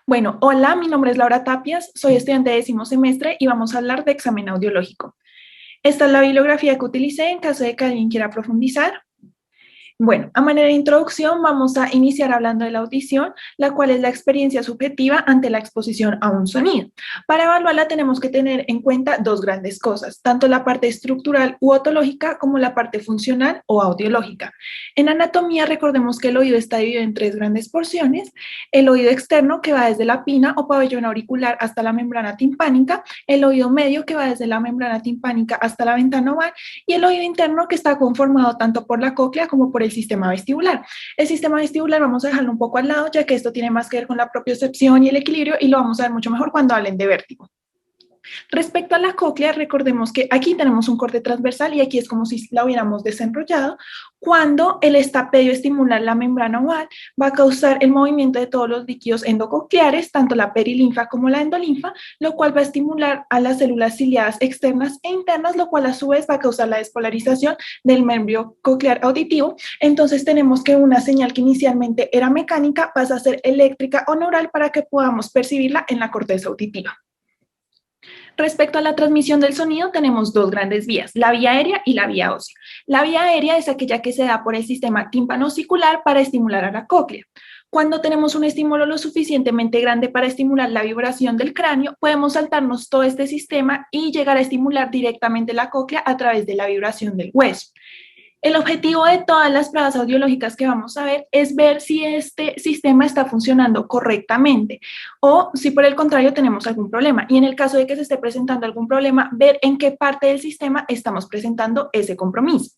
Bueno, hola, mi nombre es Laura Tapias, soy estudiante de décimo semestre y vamos a hablar de examen audiológico. Esta es la bibliografía que utilicé en caso de que alguien quiera profundizar. Bueno, a manera de introducción vamos a iniciar hablando de la audición, la cual es la experiencia subjetiva ante la exposición a un sonido. Para evaluarla tenemos que tener en cuenta dos grandes cosas, tanto la parte estructural u otológica como la parte funcional o audiológica. En anatomía recordemos que el oído está dividido en tres grandes porciones: el oído externo, que va desde la pina o pabellón auricular hasta la membrana timpánica; el oído medio, que va desde la membrana timpánica hasta la ventana oval; y el oído interno, que está conformado tanto por la cóclea como por el sistema vestibular. El sistema vestibular vamos a dejarlo un poco al lado, ya que esto tiene más que ver con la propiocepción y el equilibrio, y lo vamos a ver mucho mejor cuando hablen de vértigo. Respecto a la cóclea, recordemos que aquí tenemos un corte transversal y aquí es como si la hubiéramos desenrollado. Cuando el estapedio estimula la membrana oval, va a causar el movimiento de todos los líquidos endococleares, tanto la perilinfa como la endolinfa, lo cual va a estimular a las células ciliadas externas e internas, lo cual a su vez va a causar la despolarización del membrio coclear auditivo. Entonces tenemos que una señal que inicialmente era mecánica pasa a ser eléctrica o neural para que podamos percibirla en la corteza auditiva. Respecto a la transmisión del sonido, tenemos dos grandes vías, la vía aérea y la vía ósea. La vía aérea es aquella que se da por el sistema tímpano-osicular para estimular a la cóclea. Cuando tenemos un estímulo lo suficientemente grande para estimular la vibración del cráneo, podemos saltarnos todo este sistema y llegar a estimular directamente la cóclea a través de la vibración del hueso. El objetivo de todas las pruebas audiológicas que vamos a ver es ver si este sistema está funcionando correctamente o si por el contrario tenemos algún problema. Y en el caso de que se esté presentando algún problema, ver en qué parte del sistema estamos presentando ese compromiso.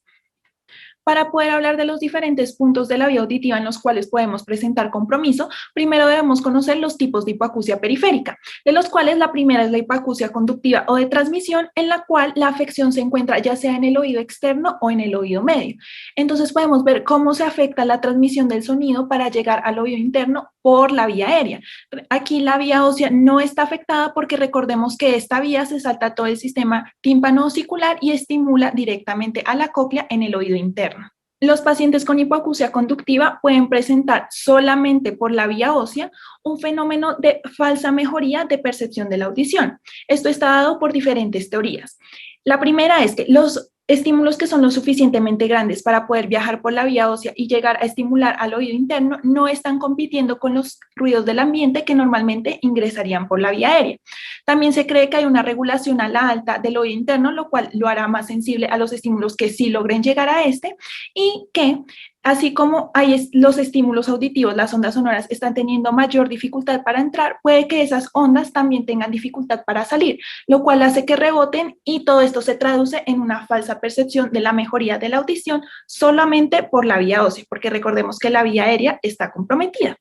Para poder hablar de los diferentes puntos de la vía auditiva en los cuales podemos presentar compromiso, primero debemos conocer los tipos de hipoacusia periférica, de los cuales la primera es la hipoacusia conductiva o de transmisión, en la cual la afección se encuentra ya sea en el oído externo o en el oído medio. Entonces podemos ver cómo se afecta la transmisión del sonido para llegar al oído interno por la vía aérea. Aquí la vía ósea no está afectada porque recordemos que esta vía se salta todo el sistema tímpano-osicular y estimula directamente a la cóclea en el oído interno. Los pacientes con hipoacusia conductiva pueden presentar solamente por la vía ósea un fenómeno de falsa mejoría de percepción de la audición. Esto está dado por diferentes teorías. La primera es que los estímulos que son lo suficientemente grandes para poder viajar por la vía ósea y llegar a estimular al oído interno no están compitiendo con los ruidos del ambiente que normalmente ingresarían por la vía aérea. También se cree que hay una regulación a la alta del oído interno, lo cual lo hará más sensible a los estímulos que sí logren llegar a este, y que así como hay los estímulos auditivos, las ondas sonoras están teniendo mayor dificultad para entrar, puede que esas ondas también tengan dificultad para salir, lo cual hace que reboten y todo esto se traduce en una falsa percepción de la mejoría de la audición solamente por la vía ósea, porque recordemos que la vía aérea está comprometida.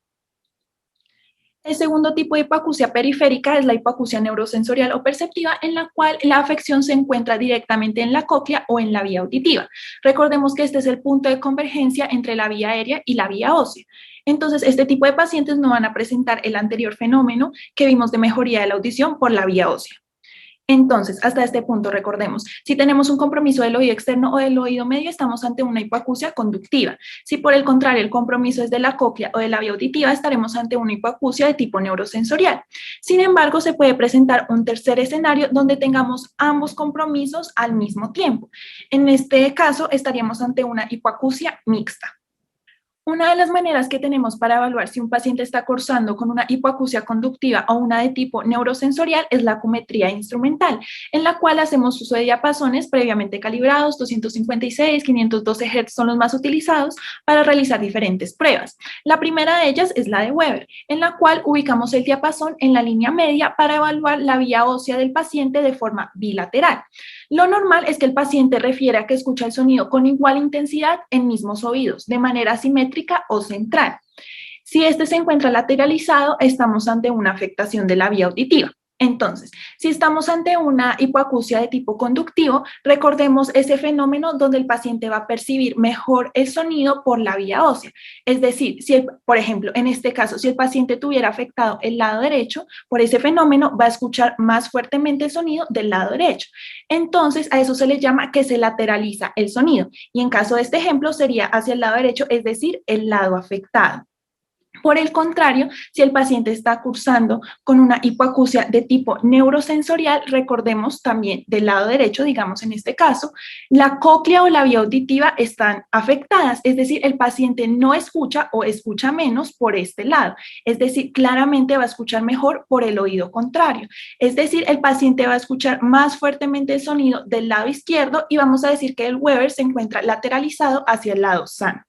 El segundo tipo de hipoacusia periférica es la hipoacusia neurosensorial o perceptiva, en la cual la afección se encuentra directamente en la cóclea o en la vía auditiva. Recordemos que este es el punto de convergencia entre la vía aérea y la vía ósea. Entonces, este tipo de pacientes no van a presentar el anterior fenómeno que vimos de mejoría de la audición por la vía ósea. Entonces, hasta este punto, recordemos, si tenemos un compromiso del oído externo o del oído medio, estamos ante una hipoacusia conductiva. Si por el contrario el compromiso es de la cóclea o de la vía auditiva, estaremos ante una hipoacusia de tipo neurosensorial. Sin embargo, se puede presentar un tercer escenario donde tengamos ambos compromisos al mismo tiempo. En este caso, estaríamos ante una hipoacusia mixta. Una de las maneras que tenemos para evaluar si un paciente está cursando con una hipoacusia conductiva o una de tipo neurosensorial es la acumetría instrumental, en la cual hacemos uso de diapasones previamente calibrados. 256, 512 Hz son los más utilizados para realizar diferentes pruebas. La primera de ellas es la de Weber, en la cual ubicamos el diapasón en la línea media para evaluar la vía ósea del paciente de forma bilateral. Lo normal es que el paciente refiera que escucha el sonido con igual intensidad en mismos oídos, de manera simétrica o central. Si este se encuentra lateralizado, estamos ante una afectación de la vía auditiva. Entonces, si estamos ante una hipoacusia de tipo conductivo, recordemos ese fenómeno donde el paciente va a percibir mejor el sonido por la vía ósea. Es decir, si por ejemplo, en este caso, si el paciente tuviera afectado el lado derecho, por ese fenómeno va a escuchar más fuertemente el sonido del lado derecho. Entonces, a eso se le llama que se lateraliza el sonido. Y en caso de este ejemplo, sería hacia el lado derecho, es decir, el lado afectado. Por el contrario, si el paciente está cursando con una hipoacusia de tipo neurosensorial, recordemos también del lado derecho, digamos en este caso, la cóclea o la vía auditiva están afectadas, es decir, el paciente no escucha o escucha menos por este lado, es decir, claramente va a escuchar mejor por el oído contrario, es decir, el paciente va a escuchar más fuertemente el sonido del lado izquierdo y vamos a decir que el Weber se encuentra lateralizado hacia el lado sano.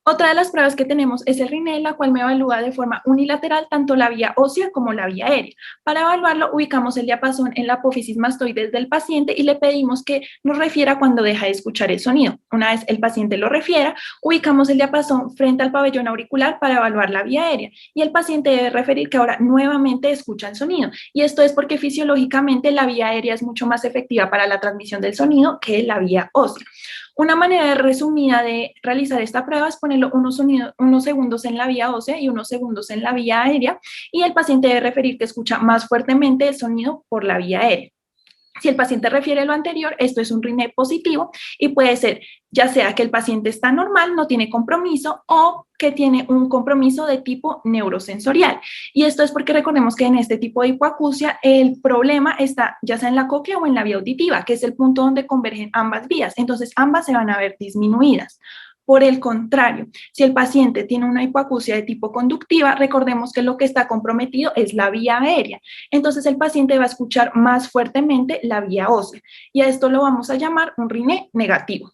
Otra de las pruebas que tenemos es el RINE, la cual me evalúa de forma unilateral tanto la vía ósea como la vía aérea. Para evaluarlo, ubicamos el diapasón en la apófisis mastoides del paciente y le pedimos que nos refiera cuando deja de escuchar el sonido. Una vez el paciente lo refiera, ubicamos el diapasón frente al pabellón auricular para evaluar la vía aérea y el paciente debe referir que ahora nuevamente escucha el sonido. Y esto es porque fisiológicamente la vía aérea es mucho más efectiva para la transmisión del sonido que la vía ósea. Una manera resumida de realizar esta prueba es ponerlo unos segundos en la vía ósea y unos segundos en la vía aérea y el paciente debe referir que escucha más fuertemente el sonido por la vía aérea. Si el paciente refiere lo anterior, esto es un RINE positivo y puede ser ya sea que el paciente está normal, no tiene compromiso o que tiene un compromiso de tipo neurosensorial. Y esto es porque recordemos que en este tipo de hipoacusia el problema está ya sea en la cóclea o en la vía auditiva, que es el punto donde convergen ambas vías. Entonces ambas se van a ver disminuidas. Por el contrario, si el paciente tiene una hipoacusia de tipo conductiva, recordemos que lo que está comprometido es la vía aérea. Entonces el paciente va a escuchar más fuertemente la vía ósea y a esto lo vamos a llamar un RINE negativo.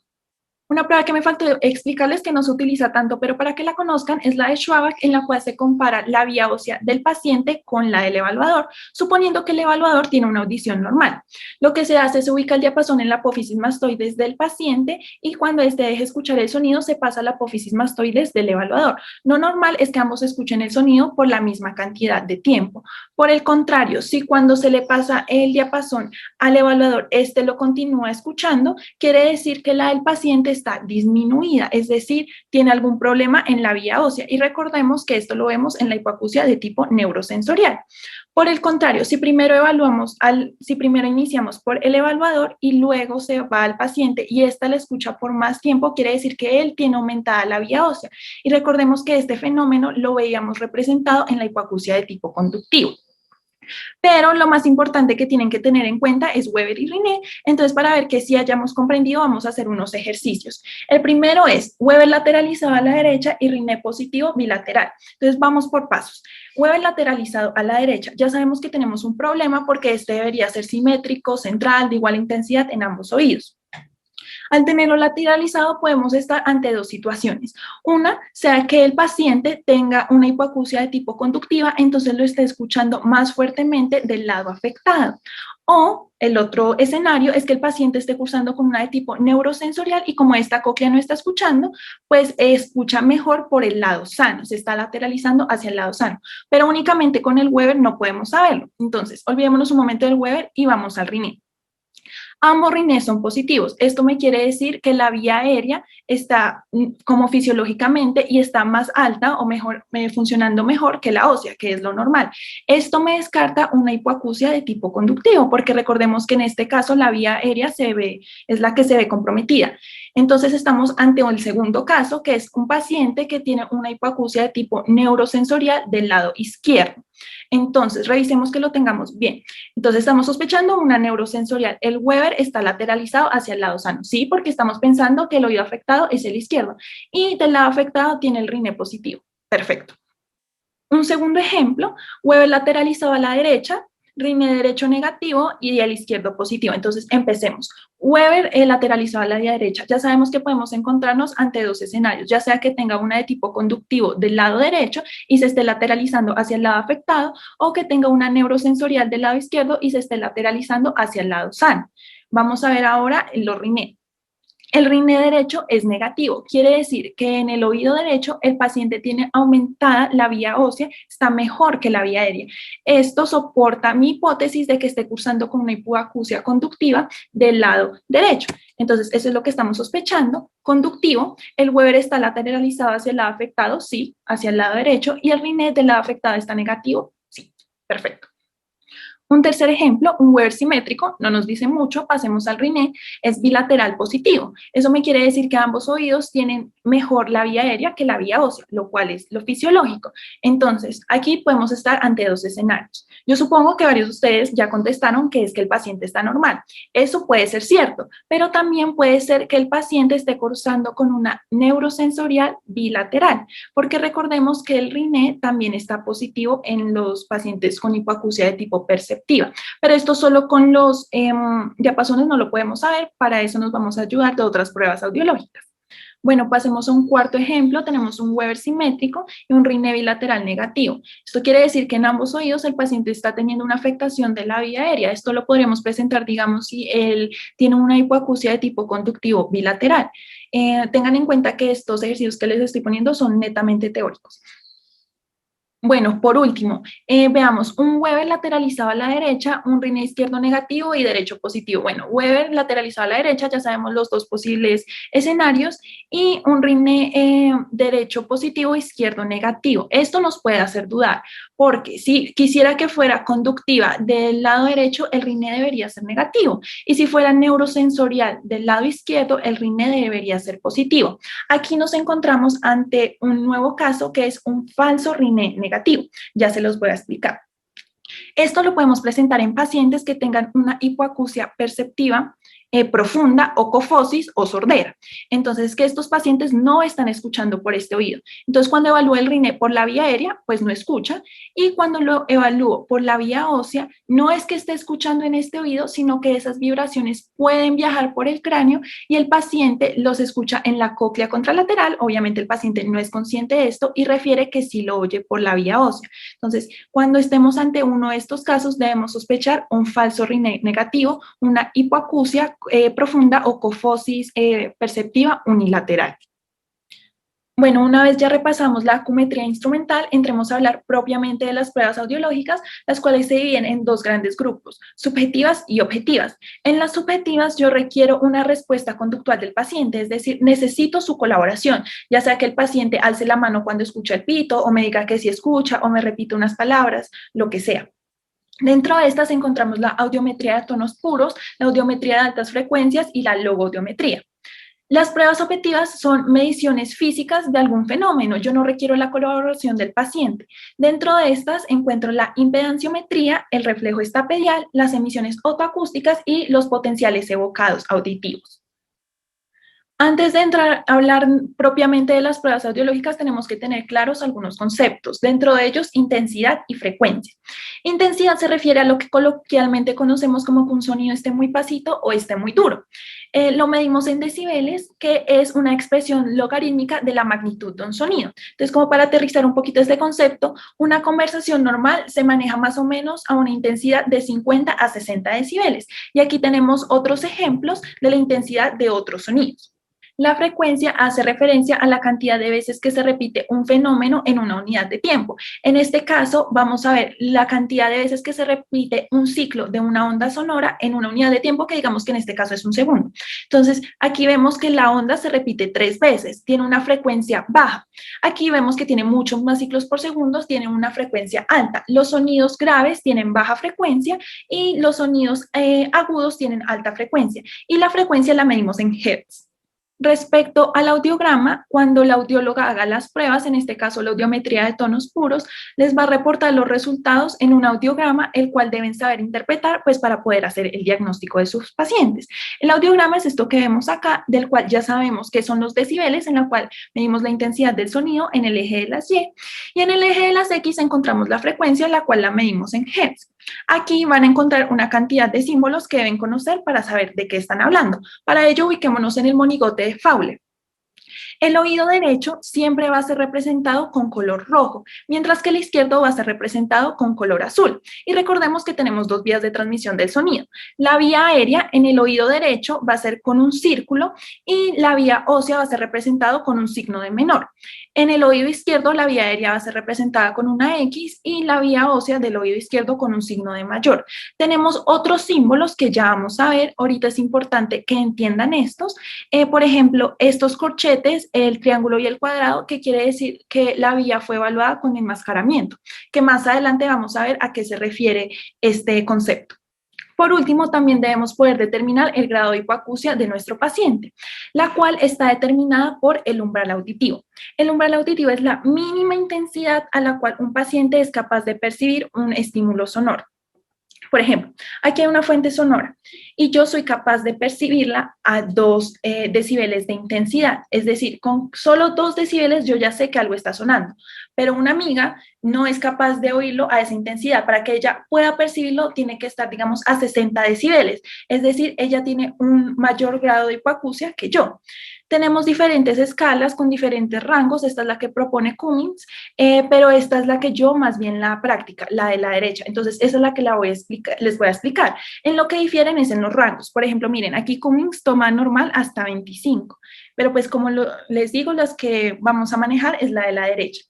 Una prueba que me faltó explicarles que no se utiliza tanto, pero para que la conozcan, es la de Schwabach, en la cual se compara la vía ósea del paciente con la del evaluador, suponiendo que el evaluador tiene una audición normal. Lo que se hace es ubicar el diapasón en la apófisis mastoides del paciente y cuando éste deje escuchar el sonido, se pasa a la apófisis mastoides del evaluador. Lo normal es que ambos escuchen el sonido por la misma cantidad de tiempo. Por el contrario, si cuando se le pasa el diapasón al evaluador, este lo continúa escuchando, quiere decir que la del paciente está disminuida, es decir, tiene algún problema en la vía ósea. Y recordemos que esto lo vemos en la hipoacusia de tipo neurosensorial. Por el contrario, si primero iniciamos por el evaluador y luego se va al paciente y ésta la escucha por más tiempo, quiere decir que él tiene aumentada la vía ósea. Y recordemos que este fenómeno lo veíamos representado en la hipoacusia de tipo conductivo. Pero lo más importante que tienen que tener en cuenta es Weber y RINE. Entonces, para ver que sí hayamos comprendido, vamos a hacer unos ejercicios. El primero es Weber lateralizado a la derecha y RINE positivo bilateral. Entonces, vamos por pasos. Weber lateralizado a la derecha. Ya sabemos que tenemos un problema porque este debería ser simétrico, central, de igual intensidad en ambos oídos. Al tenerlo lateralizado podemos estar ante dos situaciones. Una, sea que el paciente tenga una hipoacusia de tipo conductiva, entonces lo esté escuchando más fuertemente del lado afectado. O el otro escenario es que el paciente esté cursando con una de tipo neurosensorial y como esta cóclea no está escuchando, pues escucha mejor por el lado sano, se está lateralizando hacia el lado sano. Pero únicamente con el Weber no podemos saberlo. Entonces, olvidémonos un momento del Weber y vamos al RINE. Ambos rines son positivos. Esto me quiere decir que la vía aérea está como fisiológicamente y está más alta o mejor, funcionando mejor que la ósea, que es lo normal. Esto me descarta una hipoacusia de tipo conductivo, porque recordemos que en este caso la vía aérea es la que se ve comprometida. Entonces estamos ante el segundo caso, que es un paciente que tiene una hipoacusia de tipo neurosensorial del lado izquierdo. Entonces, revisemos que lo tengamos bien. Entonces, estamos sospechando una neurosensorial. El Weber está lateralizado hacia el lado sano, ¿sí? Porque estamos pensando que el oído afectado es el izquierdo y del lado afectado tiene el RINE positivo. Perfecto. Un segundo ejemplo, Weber lateralizado a la derecha, RINE derecho negativo y el izquierdo positivo. Entonces, empecemos. Weber lateralizado a la derecha. Ya sabemos que podemos encontrarnos ante dos escenarios, ya sea que tenga una de tipo conductivo del lado derecho y se esté lateralizando hacia el lado afectado, o que tenga una neurosensorial del lado izquierdo y se esté lateralizando hacia el lado sano. Vamos a ver ahora los RINE. El RINE derecho es negativo, quiere decir que en el oído derecho el paciente tiene aumentada la vía ósea, está mejor que la vía aérea. Esto soporta mi hipótesis de que esté cursando con una hipoacusia conductiva del lado derecho. Entonces, eso es lo que estamos sospechando. Conductivo, el Weber está lateralizado hacia el lado afectado, sí, hacia el lado derecho, y el RINE del lado afectado está negativo, sí, perfecto. Un tercer ejemplo, un Weber simétrico, no nos dice mucho, pasemos al RINE, es bilateral positivo. Eso me quiere decir que ambos oídos tienen mejor la vía aérea que la vía ósea, lo cual es lo fisiológico. Entonces, aquí podemos estar ante dos escenarios. Yo supongo que varios de ustedes ya contestaron que es que el paciente está normal. Eso puede ser cierto, pero también puede ser que el paciente esté cursando con una neurosensorial bilateral, porque recordemos que el RINE también está positivo en los pacientes con hipoacusia de tipo perceptiva, pero esto solo con los diapasones no lo podemos saber, para eso nos vamos a ayudar de otras pruebas audiológicas. Bueno, pasemos a un cuarto ejemplo. Tenemos un Weber simétrico y un RINE bilateral negativo. Esto quiere decir que en ambos oídos el paciente está teniendo una afectación de la vía aérea. Esto lo podríamos presentar, digamos, si él tiene una hipoacusia de tipo conductivo bilateral. Tengan en cuenta que estos ejercicios que les estoy poniendo son netamente teóricos. Bueno, por último, veamos un Weber lateralizado a la derecha, un RINE izquierdo negativo y derecho positivo. Bueno, Weber lateralizado a la derecha, ya sabemos los dos posibles escenarios, y un RINE derecho positivo, izquierdo negativo. Esto nos puede hacer dudar, porque si quisiera que fuera conductiva del lado derecho, el RINE debería ser negativo, y si fuera neurosensorial del lado izquierdo, el RINE debería ser positivo. Aquí nos encontramos ante un nuevo caso que es un falso RINE negativo. Ya se los voy a explicar. Esto lo podemos presentar en pacientes que tengan una hipoacusia perceptiva profunda o cofosis o sordera. Entonces, que estos pacientes no están escuchando por este oído. Entonces, cuando evalúo el RINE por la vía aérea, pues no escucha, y cuando lo evalúo por la vía ósea, no es que esté escuchando en este oído, sino que esas vibraciones pueden viajar por el cráneo y el paciente los escucha en la cóclea contralateral. Obviamente el paciente no es consciente de esto y refiere que sí lo oye por la vía ósea. Entonces, cuando estemos ante uno de estos casos, debemos sospechar un falso RINE negativo, una hipoacusia profunda o cofosis perceptiva unilateral. Bueno, una vez ya repasamos la acumetría instrumental, entremos a hablar propiamente de las pruebas audiológicas, las cuales se dividen en dos grandes grupos, subjetivas y objetivas. En las subjetivas yo requiero una respuesta conductual del paciente, es decir, necesito su colaboración, ya sea que el paciente alce la mano cuando escucha el pito, o me diga que sí escucha, o me repite unas palabras, lo que sea. Dentro de estas encontramos la audiometría de tonos puros, la audiometría de altas frecuencias y la logoaudiometría. Las pruebas objetivas son mediciones físicas de algún fenómeno. Yo no requiero la colaboración del paciente. Dentro de estas encuentro la impedanciometría, el reflejo estapedial, las emisiones otoacústicas y los potenciales evocados auditivos. Antes de entrar a hablar propiamente de las pruebas audiológicas, tenemos que tener claros algunos conceptos, dentro de ellos intensidad y frecuencia. Intensidad se refiere a lo que coloquialmente conocemos como que un sonido esté muy pasito o esté muy duro. Lo medimos en decibeles, que es una expresión logarítmica de la magnitud de un sonido. Entonces, como para aterrizar un poquito este concepto, una conversación normal se maneja más o menos a una intensidad de 50 a 60 decibeles. Y aquí tenemos otros ejemplos de la intensidad de otros sonidos. La frecuencia hace referencia a la cantidad de veces que se repite un fenómeno en una unidad de tiempo. En este caso, vamos a ver la cantidad de veces que se repite un ciclo de una onda sonora en una unidad de tiempo, que digamos que en este caso es un segundo. Entonces, aquí vemos que la onda se repite 3 veces, tiene una frecuencia baja. Aquí vemos que tiene muchos más ciclos por segundo, tiene una frecuencia alta. Los sonidos graves tienen baja frecuencia y los sonidos agudos tienen alta frecuencia. Y la frecuencia la medimos en hertz. Respecto al audiograma, cuando la audióloga haga las pruebas, en este caso la audiometría de tonos puros, les va a reportar los resultados en un audiograma, el cual deben saber interpretar, pues para poder hacer el diagnóstico de sus pacientes. El audiograma es esto que vemos acá, del cual ya sabemos que son los decibeles, en la cual medimos la intensidad del sonido en el eje de las Y, y en el eje de las X encontramos la frecuencia, la cual la medimos en hertz. Aquí van a encontrar una cantidad de símbolos que deben conocer para saber de qué están hablando. Para ello, ubiquémonos en el monigote de Fowler. El oído derecho siempre va a ser representado con color rojo, mientras que el izquierdo va a ser representado con color azul. Y recordemos que tenemos dos vías de transmisión del sonido. La vía aérea en el oído derecho va a ser con un círculo y la vía ósea va a ser representado con un signo de menor. En el oído izquierdo la vía aérea va a ser representada con una X y la vía ósea del oído izquierdo con un signo de mayor. Tenemos otros símbolos que ya vamos a ver. Ahorita es importante que entiendan estos. Por ejemplo, estos corchetes el triángulo y el cuadrado, que quiere decir que la vía fue evaluada con enmascaramiento, que más adelante vamos a ver a qué se refiere este concepto. Por último, también debemos poder determinar el grado de hipoacusia de nuestro paciente, la cual está determinada por el umbral auditivo. El umbral auditivo es la mínima intensidad a la cual un paciente es capaz de percibir un estímulo sonoro. Por ejemplo, aquí hay una fuente sonora y yo soy capaz de percibirla a 2 decibeles de intensidad. Es decir, con solo 2 decibeles yo ya sé que algo está sonando, pero una amiga no es capaz de oírlo a esa intensidad. Para que ella pueda percibirlo, tiene que estar, digamos, a 60 decibeles. Es decir, ella tiene un mayor grado de hipoacusia que yo. Tenemos diferentes escalas con diferentes rangos. Esta es la que propone Cummings, pero esta es la que yo más bien la práctica, la de la derecha. Entonces, esa es la que les voy a explicar. En lo que difieren es en los rangos. Por ejemplo, miren, aquí Cummings toma normal hasta 25, pero pues como les digo, las que vamos a manejar es la de la derecha.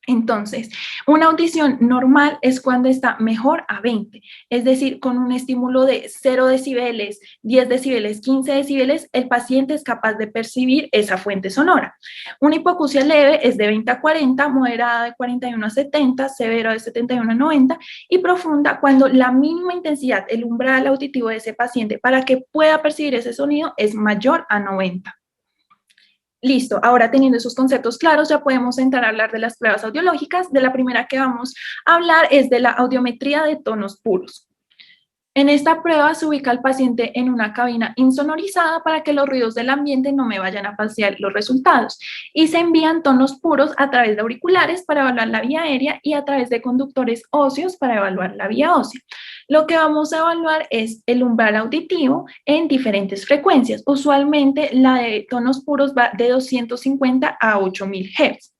Entonces, una audición normal es cuando está mejor a 20, es decir, con un estímulo de 0 decibeles, 10 decibeles, 15 decibeles, el paciente es capaz de percibir esa fuente sonora. Una hipoacusia leve es de 20 a 40, moderada de 41 a 70, severa de 71 a 90 y profunda cuando la mínima intensidad, el umbral auditivo de ese paciente para que pueda percibir ese sonido es mayor a 90. Listo, ahora teniendo esos conceptos claros, ya podemos entrar a hablar de las pruebas audiológicas. De la primera que vamos a hablar es de la audiometría de tonos puros. En esta prueba se ubica al paciente en una cabina insonorizada para que los ruidos del ambiente no me vayan a falsear los resultados y se envían tonos puros a través de auriculares para evaluar la vía aérea y a través de conductores óseos para evaluar la vía ósea. Lo que vamos a evaluar es el umbral auditivo en diferentes frecuencias. Usualmente la de tonos puros va de 250 a 8000 Hz.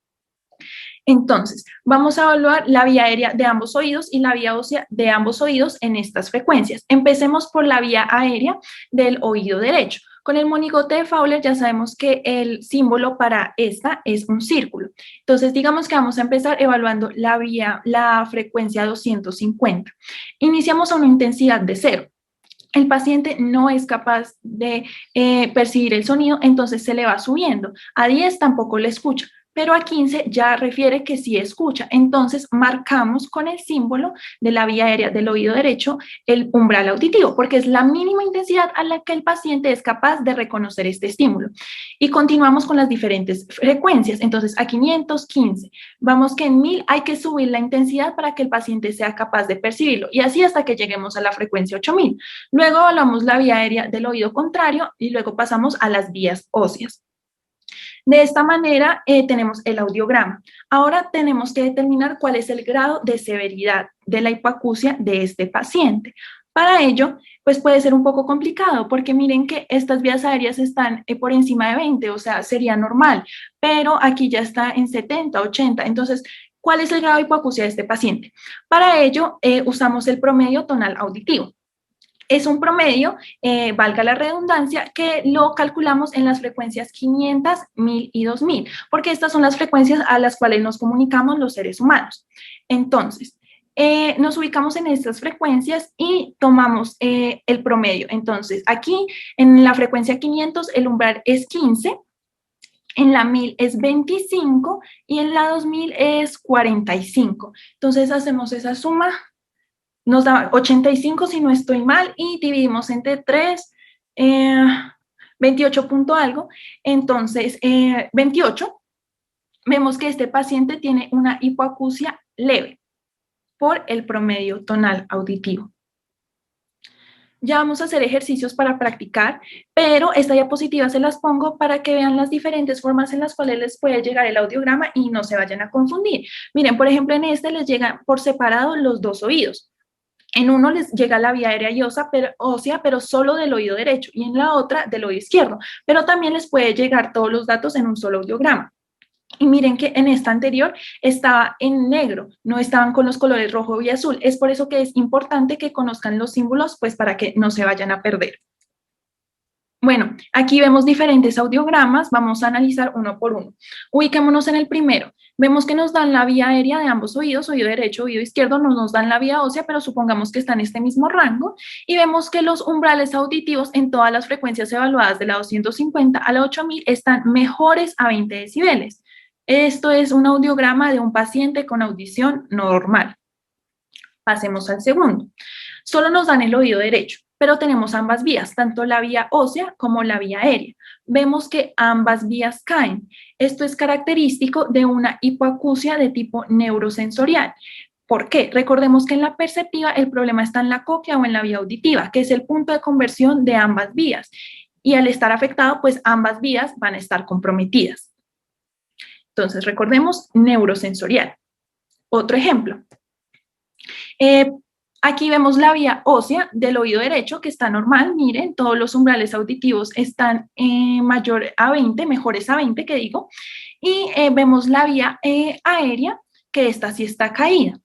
Entonces, vamos a evaluar la vía aérea de ambos oídos y la vía ósea de ambos oídos en estas frecuencias. Empecemos por la vía aérea del oído derecho. Con el monigote de Fowler ya sabemos que el símbolo para esta es un círculo. Entonces, digamos que vamos a empezar evaluando la frecuencia 250. Iniciamos a una intensidad de 0. El paciente no es capaz de percibir el sonido, entonces se le va subiendo. A 10 tampoco le escucha, pero a 15 ya refiere que sí escucha. Entonces marcamos con el símbolo de la vía aérea del oído derecho el umbral auditivo, porque es la mínima intensidad a la que el paciente es capaz de reconocer este estímulo. Y continuamos con las diferentes frecuencias. Entonces a 515, vamos que en 1000 hay que subir la intensidad para que el paciente sea capaz de percibirlo, y así hasta que lleguemos a la frecuencia 8000. Luego evaluamos la vía aérea del oído contrario y luego pasamos a las vías óseas. De esta manera tenemos el audiograma. Ahora tenemos que determinar cuál es el grado de severidad de la hipoacusia de este paciente. Para ello, pues puede ser un poco complicado porque miren que estas vías aéreas están por encima de 20, o sea, sería normal, pero aquí ya está en 70, 80. Entonces, ¿cuál es el grado de hipoacusia de este paciente? Para ello, usamos el promedio tonal auditivo. Es un promedio, valga la redundancia, que lo calculamos en las frecuencias 500, 1000 y 2000, porque estas son las frecuencias a las cuales nos comunicamos los seres humanos. Entonces, nos ubicamos en estas frecuencias y tomamos el promedio. Entonces, aquí en la frecuencia 500 el umbral es 15, en la 1000 es 25 y en la 2000 es 45. Entonces, hacemos esa suma. Nos da 85 si no estoy mal y dividimos entre 3, 28 punto algo. Entonces, 28, vemos que este paciente tiene una hipoacusia leve por el promedio tonal auditivo. Ya vamos a hacer ejercicios para practicar, pero esta diapositiva se las pongo para que vean las diferentes formas en las cuales les puede llegar el audiograma y no se vayan a confundir. Miren, por ejemplo, en este les llegan por separado los dos oídos. En uno les llega la vía aérea y ósea, pero solo del oído derecho, y en la otra del oído izquierdo. Pero también les puede llegar todos los datos en un solo audiograma. Y miren que en esta anterior estaba en negro, no estaban con los colores rojo y azul. Es por eso que es importante que conozcan los símbolos, pues para que no se vayan a perder. Bueno, aquí vemos diferentes audiogramas, vamos a analizar uno por uno. Ubiquémonos en el primero. Vemos que nos dan la vía aérea de ambos oídos, oído derecho, oído izquierdo, no nos dan la vía ósea, pero supongamos que está en este mismo rango. Y vemos que los umbrales auditivos en todas las frecuencias evaluadas de la 250 a la 8000 están mejores a 20 decibeles. Esto es un audiograma de un paciente con audición normal. Pasemos al segundo. Solo nos dan el oído derecho, pero tenemos ambas vías, tanto la vía ósea como la vía aérea. Vemos que ambas vías caen. Esto es característico de una hipoacusia de tipo neurosensorial. ¿Por qué? Recordemos que en la perceptiva el problema está en la cóclea o en la vía auditiva, que es el punto de conversión de ambas vías. Y al estar afectado, pues ambas vías van a estar comprometidas. Entonces, recordemos neurosensorial. Otro ejemplo. Aquí vemos la vía ósea del oído derecho que está normal, miren, todos los umbrales auditivos están mayor a 20, mejores a 20 que digo, y vemos la vía aérea que esta sí está caída.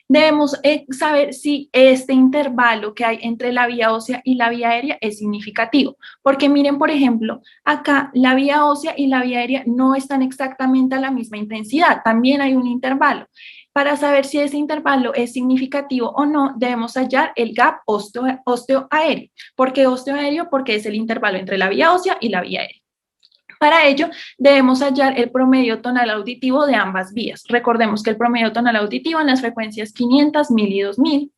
Debemos saber si este intervalo que hay entre la vía ósea y la vía aérea es significativo, porque miren, por ejemplo, acá la vía ósea y la vía aérea no están exactamente a la misma intensidad, también hay un intervalo. Para saber si ese intervalo es significativo o no, debemos hallar el gap óseo-aéreo. ¿Por qué óseo-aéreo? Porque es el intervalo entre la vía ósea y la vía aérea. Para ello, debemos hallar el promedio tonal auditivo de ambas vías. Recordemos que el promedio tonal auditivo en las frecuencias 500, 1000 y 2000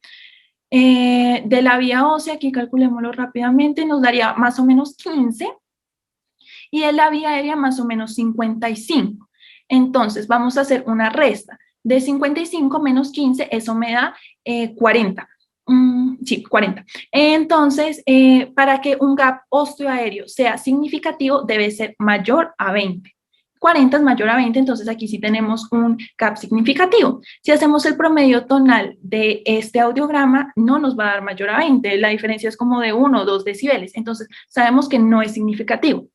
de la vía ósea, aquí calculémoslo rápidamente, nos daría más o menos 15, y de la vía aérea más o menos 55. Entonces, vamos a hacer una resta. De 55 menos 15, eso me da 40. Sí, 40. Entonces, para que un gap osteoaéreo sea significativo, debe ser mayor a 20. 40 es mayor a 20, entonces aquí sí tenemos un gap significativo. Si hacemos el promedio tonal de este audiograma, no nos va a dar mayor a 20, la diferencia es como de 1 o 2 decibeles, entonces sabemos que no es significativo.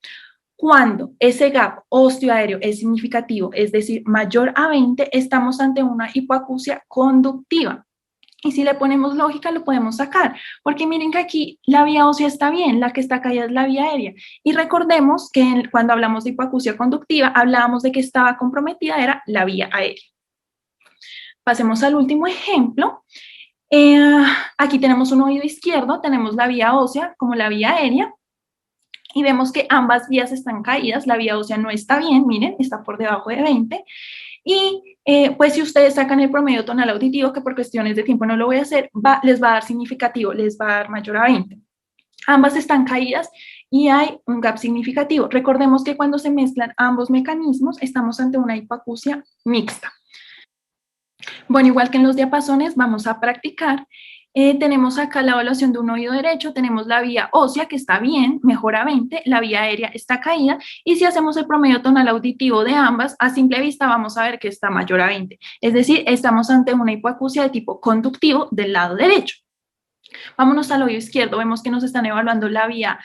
Cuando ese gap osteoaéreo es significativo, es decir, mayor a 20, estamos ante una hipoacusia conductiva. Y si le ponemos lógica, lo podemos sacar, porque miren que aquí la vía ósea está bien, la que está caída es la vía aérea. Y recordemos que cuando hablamos de hipoacusia conductiva, hablábamos de que estaba comprometida, era la vía aérea. Pasemos al último ejemplo. Aquí tenemos un oído izquierdo, tenemos la vía ósea como la vía aérea, y vemos que ambas vías están caídas, la vía ósea no está bien, miren, está por debajo de 20, y pues si ustedes sacan el promedio tonal auditivo, que por cuestiones de tiempo no lo voy a hacer, les va a dar significativo, les va a dar mayor a 20. Ambas están caídas y hay un gap significativo. Recordemos que cuando se mezclan ambos mecanismos, estamos ante una hipoacusia mixta. Bueno, igual que en los diapasones, vamos a practicar. Tenemos acá la evaluación de un oído derecho, tenemos la vía ósea que está bien, mejora 20, la vía aérea está caída, y si hacemos el promedio tonal auditivo de ambas, a simple vista vamos a ver que está mayor a 20. Es decir, estamos ante una hipoacusia de tipo conductivo del lado derecho. Vámonos al oído izquierdo, vemos que nos están evaluando la vía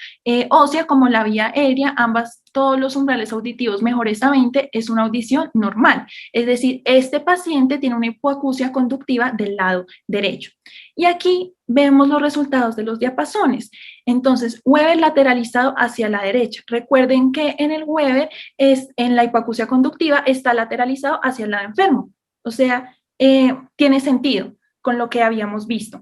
ósea como la vía aérea, ambas, todos los umbrales auditivos mejores a 20, es una audición normal. Es decir, este paciente tiene una hipoacusia conductiva del lado derecho. Y aquí vemos los resultados de los diapasones. Entonces, Weber lateralizado hacia la derecha. Recuerden que en el Weber, en la hipoacusia conductiva, está lateralizado hacia el lado enfermo. O sea, tiene sentido con lo que habíamos visto.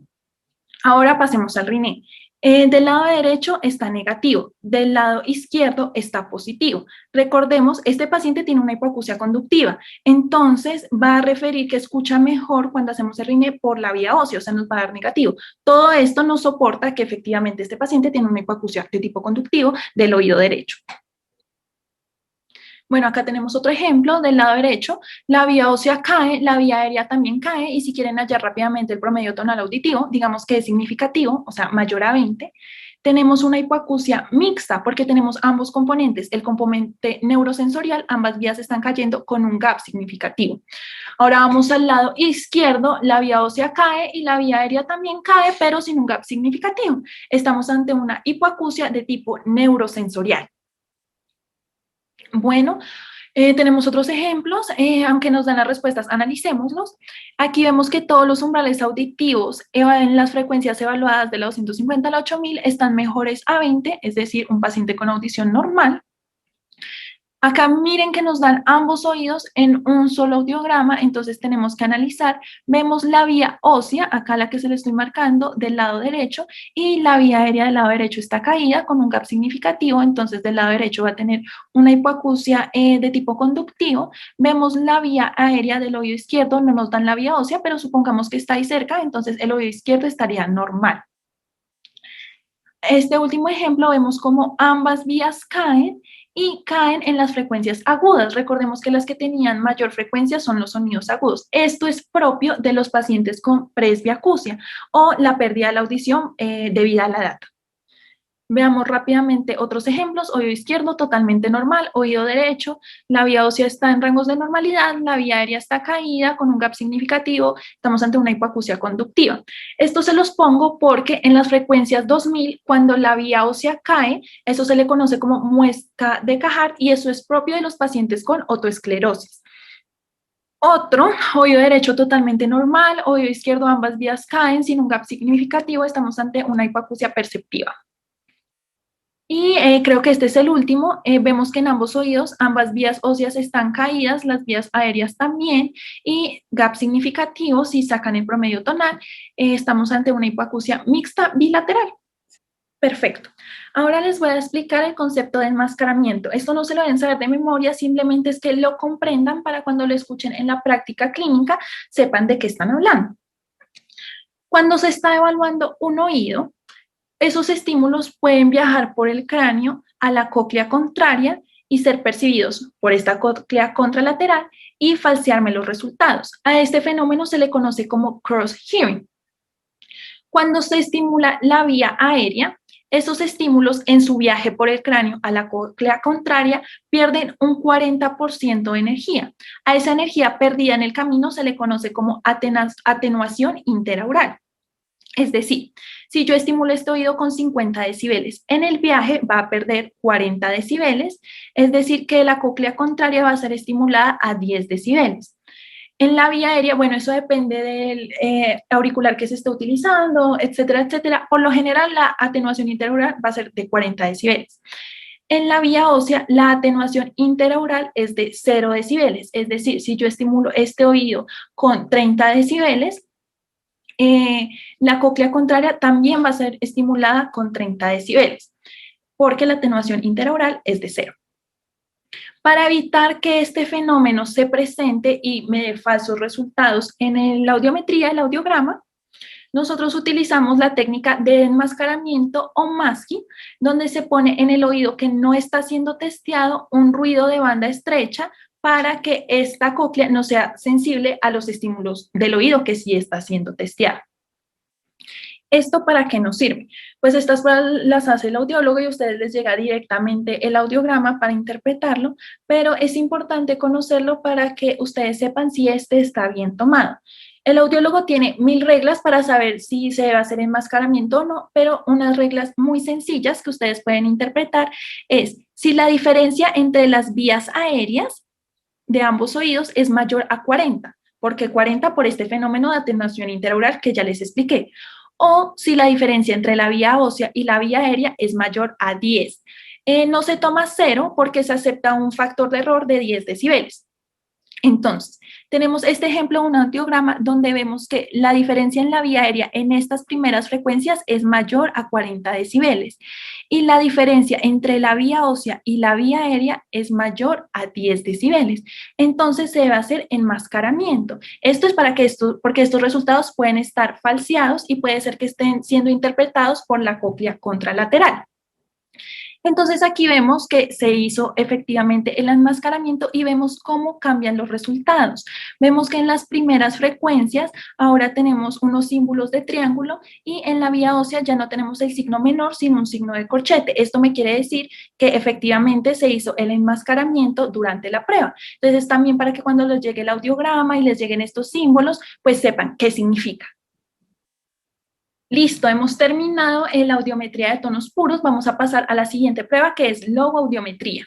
Ahora pasemos al Riné. Del lado derecho está negativo, del lado izquierdo está positivo. Recordemos, este paciente tiene una hipoacusia conductiva, entonces va a referir que escucha mejor cuando hacemos el Riné por la vía ósea, o sea, nos va a dar negativo. Todo esto nos soporta que efectivamente este paciente tiene una hipoacusia de tipo conductivo del oído derecho. Bueno, acá tenemos otro ejemplo del lado derecho, la vía ósea cae, la vía aérea también cae, y si quieren hallar rápidamente el promedio tonal auditivo, digamos que es significativo, o sea, mayor a 20, tenemos una hipoacusia mixta porque tenemos ambos componentes, el componente neurosensorial, ambas vías están cayendo con un gap significativo. Ahora vamos al lado izquierdo, la vía ósea cae y la vía aérea también cae, pero sin un gap significativo. Estamos ante una hipoacusia de tipo neurosensorial. Bueno, Tenemos otros ejemplos, aunque nos dan las respuestas, analicémoslos. Aquí vemos que todos los umbrales auditivos en las frecuencias evaluadas de la 250 a la 8000 están mejores a 20, es decir, un paciente con audición normal. Acá miren que nos dan ambos oídos en un solo audiograma, entonces tenemos que analizar. Vemos la vía ósea, acá la que se le estoy marcando, del lado derecho, y la vía aérea del lado derecho está caída con un gap significativo, entonces del lado derecho va a tener una hipoacusia de tipo conductivo. Vemos la vía aérea del oído izquierdo, no nos dan la vía ósea, pero supongamos que está ahí cerca, entonces el oído izquierdo estaría normal. Este último ejemplo vemos como ambas vías caen y caen en las frecuencias agudas. Recordemos que las que tenían mayor frecuencia son los sonidos agudos. Esto es propio de los pacientes con presbiacusia o la pérdida de la audición debida a la edad. Veamos rápidamente otros ejemplos. Oído izquierdo totalmente normal, oído derecho, la vía ósea está en rangos de normalidad, la vía aérea está caída con un gap significativo, estamos ante una hipoacusia conductiva. Esto se los pongo porque en las frecuencias 2000, cuando la vía ósea cae, eso se le conoce como muesca de Cajard y eso es propio de los pacientes con otoesclerosis. Otro, oído derecho totalmente normal, oído izquierdo ambas vías caen sin un gap significativo, estamos ante una hipoacusia perceptiva. Y creo que este es el último. Vemos que en ambos oídos ambas vías óseas están caídas, las vías aéreas también, y gap significativo, si sacan el promedio tonal, estamos ante una hipoacusia mixta bilateral. Perfecto. Ahora les voy a explicar el concepto de enmascaramiento. Esto no se lo deben saber de memoria, simplemente es que lo comprendan para cuando lo escuchen en la práctica clínica, sepan de qué están hablando. Cuando se está evaluando un oído, esos estímulos pueden viajar por el cráneo a la cóclea contraria y ser percibidos por esta cóclea contralateral y falsearme los resultados. A este fenómeno se le conoce como cross-hearing. Cuando se estimula la vía aérea, esos estímulos en su viaje por el cráneo a la cóclea contraria pierden un 40% de energía. A esa energía perdida en el camino se le conoce como atenuación interaural. Es decir, si yo estimulo este oído con 50 decibeles, en el viaje va a perder 40 decibeles, es decir, que la cóclea contraria va a ser estimulada a 10 decibeles. En la vía aérea, bueno, eso depende del auricular que se esté utilizando, etcétera, etcétera. Por lo general, la atenuación interaural va a ser de 40 decibeles. En la vía ósea, la atenuación interaural es de 0 decibeles, es decir, si yo estimulo este oído con 30 decibeles, la cóclea contraria también va a ser estimulada con 30 decibeles, porque la atenuación interaural es de 0. Para evitar que este fenómeno se presente y me dé falsos resultados en la audiometría, el audiograma, nosotros utilizamos la técnica de enmascaramiento o masking, donde se pone en el oído que no está siendo testeado un ruido de banda estrecha para que esta cóclea no sea sensible a los estímulos del oído que sí está siendo testeado. ¿Esto para qué nos sirve? Pues estas pruebas las hace el audiólogo y a ustedes les llega directamente el audiograma para interpretarlo, pero es importante conocerlo para que ustedes sepan si este está bien tomado. El audiólogo tiene 1000 reglas para saber si se debe hacer enmascaramiento o no, pero unas reglas muy sencillas que ustedes pueden interpretar es si la diferencia entre las vías aéreas de ambos oídos es mayor a 40, porque 40 por este fenómeno de atenuación interaural que ya les expliqué, o si la diferencia entre la vía ósea y la vía aérea es mayor a 10. No se toma 0 porque se acepta un factor de error de 10 decibeles. Entonces, tenemos este ejemplo, un audiograma donde vemos que la diferencia en la vía aérea en estas primeras frecuencias es mayor a 40 decibeles y la diferencia entre la vía ósea y la vía aérea es mayor a 10 decibeles. Entonces se debe hacer enmascaramiento. Esto es porque estos resultados pueden estar falseados y puede ser que estén siendo interpretados por la cóclea contralateral. Entonces aquí vemos que se hizo efectivamente el enmascaramiento y vemos cómo cambian los resultados. Vemos que en las primeras frecuencias ahora tenemos unos símbolos de triángulo y en la vía ósea ya no tenemos el signo menor sino un signo de corchete. Esto me quiere decir que efectivamente se hizo el enmascaramiento durante la prueba. Entonces también para que cuando les llegue el audiograma y les lleguen estos símbolos, pues sepan qué significa. Listo, hemos terminado la audiometría de tonos puros. Vamos a pasar a la siguiente prueba que es logoaudiometría.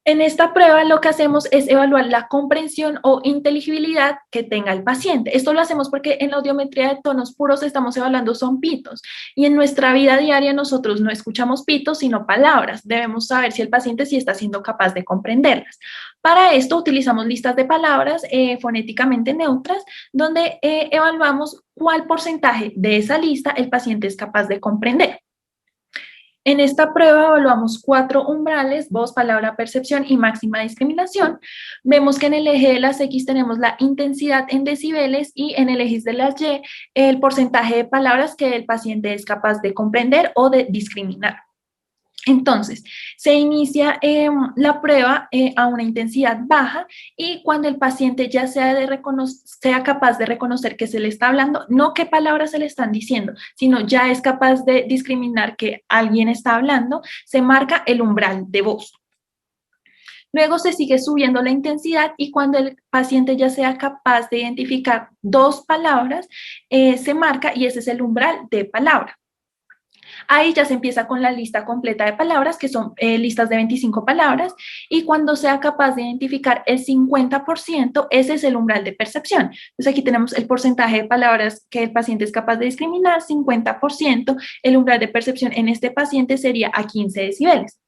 En esta prueba lo que hacemos es evaluar la comprensión o inteligibilidad que tenga el paciente. Esto lo hacemos porque en la audiometría de tonos puros estamos evaluando son pitos y en nuestra vida diaria nosotros no escuchamos pitos sino palabras. Debemos saber si el paciente sí está siendo capaz de comprenderlas. Para esto utilizamos listas de palabras fonéticamente neutras donde evaluamos cuál porcentaje de esa lista el paciente es capaz de comprender. En esta prueba evaluamos 4 umbrales, voz, palabra, percepción y máxima discriminación. Vemos que en el eje de las X tenemos la intensidad en decibeles y en el eje de las Y el porcentaje de palabras que el paciente es capaz de comprender o de discriminar. Entonces, se inicia la prueba a una intensidad baja y cuando el paciente ya sea capaz de reconocer que se le está hablando, no qué palabras se le están diciendo, sino ya es capaz de discriminar que alguien está hablando, se marca el umbral de voz. Luego se sigue subiendo la intensidad y cuando el paciente ya sea capaz de identificar 2 palabras, se marca y ese es el umbral de palabra. Ahí ya se empieza con la lista completa de palabras, que son listas de 25 palabras, y cuando sea capaz de identificar el 50%, ese es el umbral de percepción. Entonces aquí tenemos el porcentaje de palabras que el paciente es capaz de discriminar, 50%, el umbral de percepción en este paciente sería a 15 decibeles.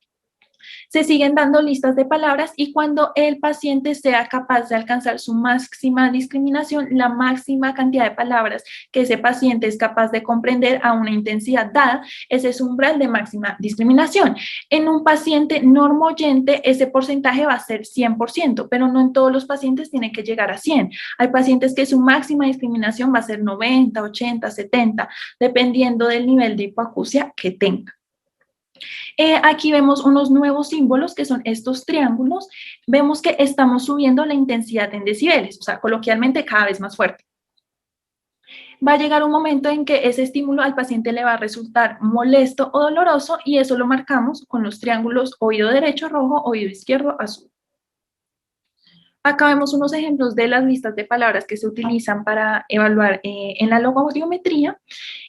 Se siguen dando listas de palabras y cuando el paciente sea capaz de alcanzar su máxima discriminación, la máxima cantidad de palabras que ese paciente es capaz de comprender a una intensidad dada, ese es umbral de máxima discriminación. En un paciente normoyente, ese porcentaje va a ser 100%, pero no en todos los pacientes tiene que llegar a 100. Hay pacientes que su máxima discriminación va a ser 90, 80, 70, dependiendo del nivel de hipoacusia que tenga. Aquí vemos unos nuevos símbolos que son estos triángulos. Vemos que estamos subiendo la intensidad en decibeles, o sea, coloquialmente cada vez más fuerte. Va a llegar un momento en que ese estímulo al paciente le va a resultar molesto o doloroso y eso lo marcamos con los triángulos oído derecho rojo, oído izquierdo azul. Acá vemos unos ejemplos de las listas de palabras que se utilizan para evaluar en la logoaudiometría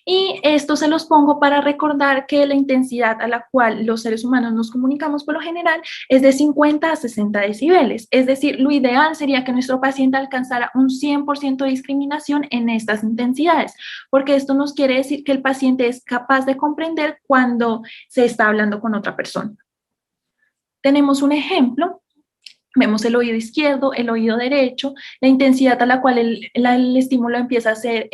y esto se los pongo para recordar que la intensidad a la cual los seres humanos nos comunicamos por lo general es de 50 a 60 decibeles, es decir, lo ideal sería que nuestro paciente alcanzara un 100% de discriminación en estas intensidades, porque esto nos quiere decir que el paciente es capaz de comprender cuando se está hablando con otra persona. Tenemos un ejemplo. Vemos el oído izquierdo, el oído derecho, la intensidad a la cual el estímulo empieza a ser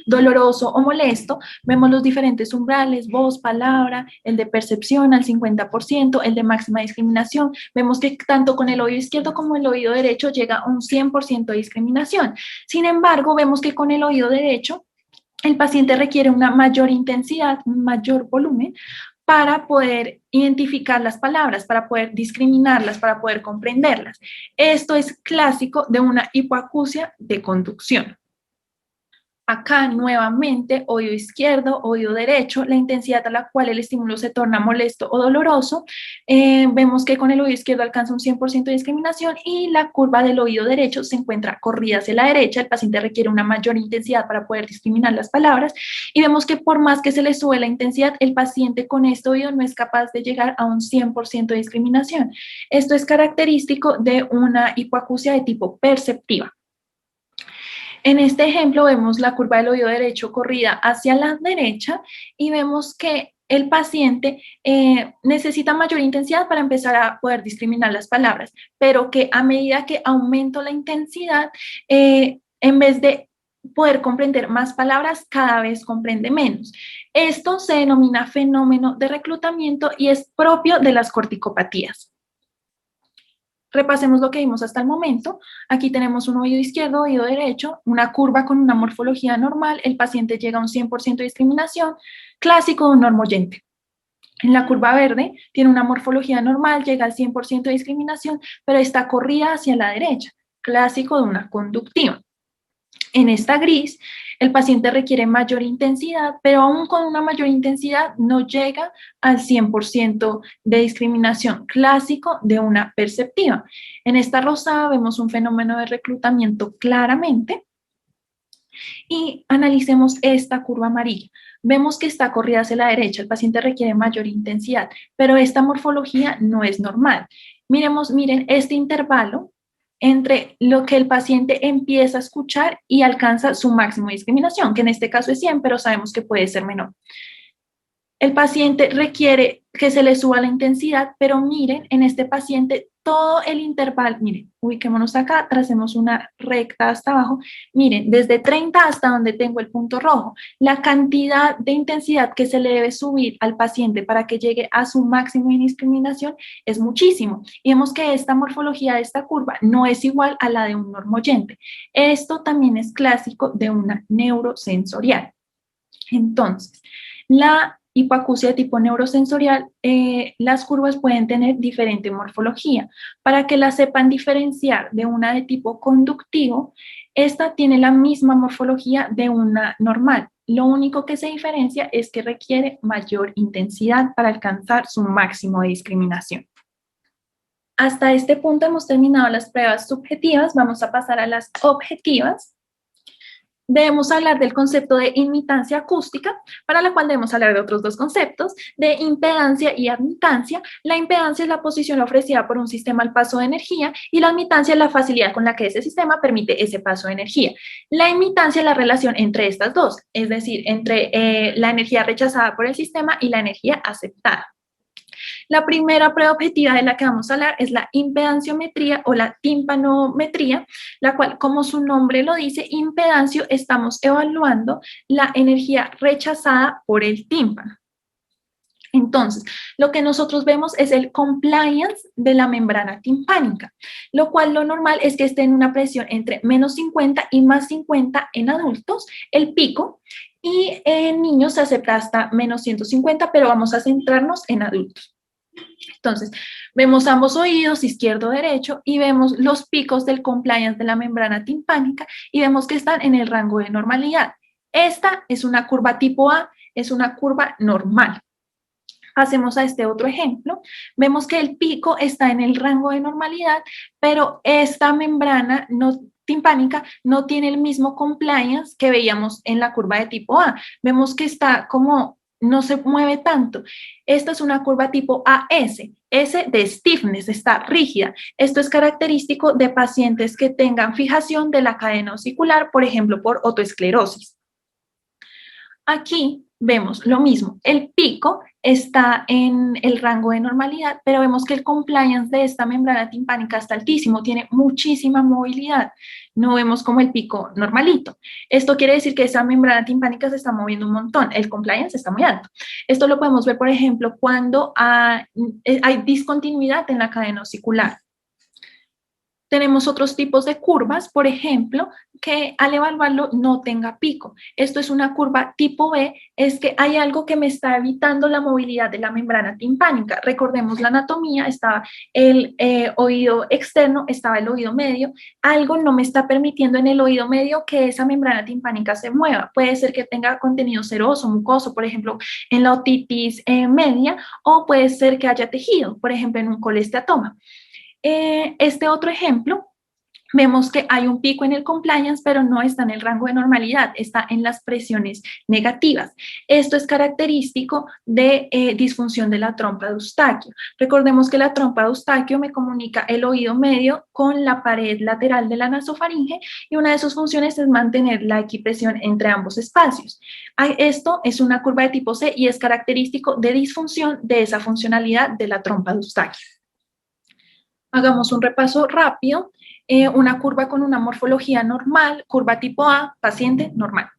doloroso o molesto. Vemos los diferentes umbrales, voz, palabra, el de percepción al 50%, el de máxima discriminación. Vemos que tanto con el oído izquierdo como el oído derecho llega a un 100% de discriminación. Sin embargo, vemos que con el oído derecho el paciente requiere una mayor intensidad, un mayor volumen, para poder identificar las palabras, para poder discriminarlas, para poder comprenderlas. Esto es clásico de una hipoacusia de conducción. Acá nuevamente, oído izquierdo, oído derecho, la intensidad a la cual el estímulo se torna molesto o doloroso. Vemos que con el oído izquierdo alcanza un 100% de discriminación y la curva del oído derecho se encuentra corrida hacia la derecha. El paciente requiere una mayor intensidad para poder discriminar las palabras y vemos que por más que se le sube la intensidad, el paciente con este oído no es capaz de llegar a un 100% de discriminación. Esto es característico de una hipoacusia de tipo perceptiva. En este ejemplo vemos la curva del oído derecho corrida hacia la derecha y vemos que el paciente necesita mayor intensidad para empezar a poder discriminar las palabras, pero que a medida que aumento la intensidad, en vez de poder comprender más palabras, cada vez comprende menos. Esto se denomina fenómeno de reclutamiento y es propio de las corticopatías. Repasemos lo que vimos hasta el momento. Aquí tenemos un oído izquierdo, oído derecho, una curva con una morfología normal. El paciente llega a un 100% de discriminación, clásico de un normoyente. En la curva verde tiene una morfología normal, llega al 100% de discriminación, pero está corrida hacia la derecha, clásico de una conductiva. En esta gris, el paciente requiere mayor intensidad, pero aún con una mayor intensidad no llega al 100% de discriminación, clásico de una perceptiva. En esta rosada vemos un fenómeno de reclutamiento claramente y analicemos esta curva amarilla. Vemos que está corrida hacia la derecha, el paciente requiere mayor intensidad, pero esta morfología no es normal. Miren este intervalo entre lo que el paciente empieza a escuchar y alcanza su máximo de discriminación, que en este caso es 100, pero sabemos que puede ser menor. El paciente requiere que se le suba la intensidad, pero miren, en este paciente todo el intervalo, miren, ubiquémonos acá, tracemos una recta hasta abajo, miren, desde 30 hasta donde tengo el punto rojo, la cantidad de intensidad que se le debe subir al paciente para que llegue a su máximo de discriminación es muchísimo. Y vemos que esta morfología de esta curva no es igual a la de un normoyente. Esto también es clásico de una neurosensorial. Entonces, la hipoacusia de tipo neurosensorial, las curvas pueden tener diferente morfología. Para que la sepan diferenciar de una de tipo conductivo, esta tiene la misma morfología de una normal. Lo único que se diferencia es que requiere mayor intensidad para alcanzar su máximo de discriminación. Hasta este punto hemos terminado las pruebas subjetivas, vamos a pasar a las objetivas. Debemos hablar del concepto de imitancia acústica, para la cual debemos hablar de otros dos conceptos, de impedancia y admitancia. La impedancia es la posición ofrecida por un sistema al paso de energía y la admitancia es la facilidad con la que ese sistema permite ese paso de energía. La imitancia es la relación entre estas dos, es decir, entre la energía rechazada por el sistema y la energía aceptada. La primera prueba objetiva de la que vamos a hablar es la impedanciometría o la timpanometría, la cual, como su nombre lo dice, impedancio, estamos evaluando la energía rechazada por el tímpano. Entonces, lo que nosotros vemos es el compliance de la membrana timpánica, lo cual lo normal es que esté en una presión entre menos 50 y más 50 en adultos, el pico, y en niños se acepta hasta menos 150, pero vamos a centrarnos en adultos. Entonces, vemos ambos oídos, izquierdo, derecho, y vemos los picos del compliance de la membrana timpánica y vemos que están en el rango de normalidad. Esta es una curva tipo A, es una curva normal. Pasemos a este otro ejemplo. Vemos que el pico está en el rango de normalidad, pero esta membrana timpánica no tiene el mismo compliance que veíamos en la curva de tipo A. Vemos que está como no se mueve tanto. Esta es una curva tipo AS, S de stiffness, está rígida. Esto es característico de pacientes que tengan fijación de la cadena osicular, por ejemplo, por otoesclerosis. Aquí vemos lo mismo, el pico está en el rango de normalidad, pero vemos que el compliance de esta membrana timpánica está altísimo, tiene muchísima movilidad. No vemos como el pico normalito. Esto quiere decir que esa membrana timpánica se está moviendo un montón, el compliance está muy alto. Esto lo podemos ver, por ejemplo, cuando hay discontinuidad en la cadena osicular. Tenemos otros tipos de curvas, por ejemplo, que al evaluarlo no tenga pico. Esto es una curva tipo B, es que hay algo que me está evitando la movilidad de la membrana timpánica. Recordemos la anatomía, estaba el oído externo, estaba el oído medio. Algo no me está permitiendo en el oído medio que esa membrana timpánica se mueva. Puede ser que tenga contenido seroso, mucoso, por ejemplo, en la otitis media, o puede ser que haya tejido, por ejemplo, en un colesteatoma. Este otro ejemplo, vemos que hay un pico en el compliance, pero no está en el rango de normalidad, está en las presiones negativas. Esto es característico de disfunción de la trompa de Eustaquio. Recordemos que la trompa de Eustaquio me comunica el oído medio con la pared lateral de la nasofaringe y una de sus funciones es mantener la equipresión entre ambos espacios. Esto es una curva de tipo C y es característico de disfunción de esa funcionalidad de la trompa de Eustaquio. Hagamos un repaso rápido. Una curva con una morfología normal, curva tipo A, paciente normal.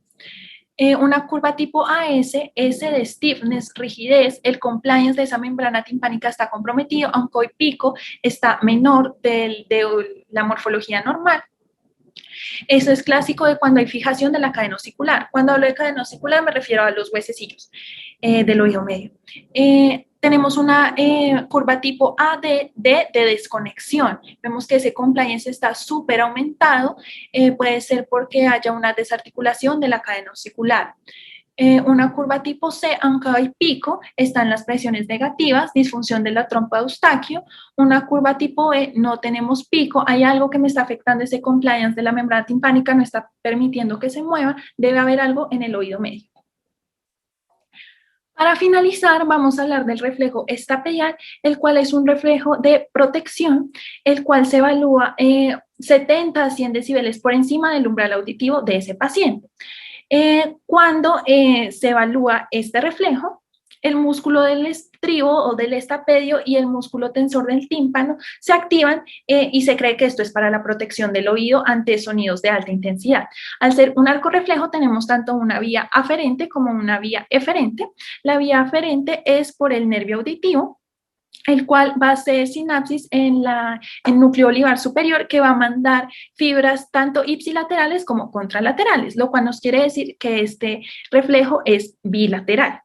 Una curva tipo AS, S de stiffness, rigidez, el compliance de esa membrana timpánica está comprometido, aunque el pico está menor de la morfología normal. Eso es clásico de cuando hay fijación de la cadena osicular. Cuando hablo de cadena osicular me refiero a los huesecillos del oído medio. Tenemos una curva tipo AD de desconexión. Vemos que ese compliance está súper aumentado. Puede ser porque haya una desarticulación de la cadena osicular. Una curva tipo C, aunque hay pico, están las presiones negativas, disfunción de la trompa de Eustaquio. Una curva tipo E, no tenemos pico, hay algo que me está afectando ese compliance de la membrana timpánica, no está permitiendo que se mueva, debe haber algo en el oído medio. Para finalizar, vamos a hablar del reflejo estapedial, el cual es un reflejo de protección, el cual se evalúa 70 a 100 decibeles por encima del umbral auditivo de ese paciente. Cuando se evalúa este reflejo, el músculo del estribo o del estapedio y el músculo tensor del tímpano se activan y se cree que esto es para la protección del oído ante sonidos de alta intensidad. Al ser un arco reflejo tenemos tanto una vía aferente como una vía eferente. La vía aferente es por el nervio auditivo, el cual va a hacer sinapsis en el núcleo olivar superior, que va a mandar fibras tanto ipsilaterales como contralaterales, lo cual nos quiere decir que este reflejo es bilateral.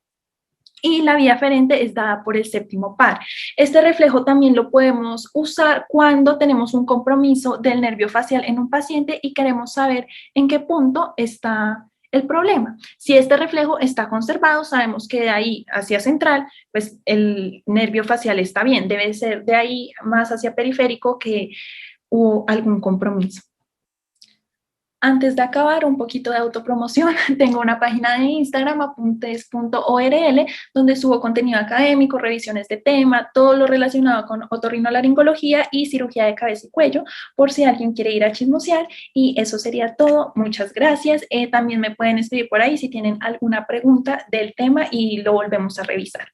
Y la vía aferente es dada por el séptimo par. Este reflejo también lo podemos usar cuando tenemos un compromiso del nervio facial en un paciente y queremos saber en qué punto está el problema. Si este reflejo está conservado, sabemos que de ahí hacia central, pues el nervio facial está bien. Debe ser de ahí más hacia periférico que hubo algún compromiso. Antes de acabar, un poquito de autopromoción. Tengo una página de Instagram, apuntes.orl, donde subo contenido académico, revisiones de tema, todo lo relacionado con otorrinolaringología y cirugía de cabeza y cuello, por si alguien quiere ir a chismosear. Y eso sería todo. Muchas gracias. También me pueden escribir por ahí si tienen alguna pregunta del tema y lo volvemos a revisar.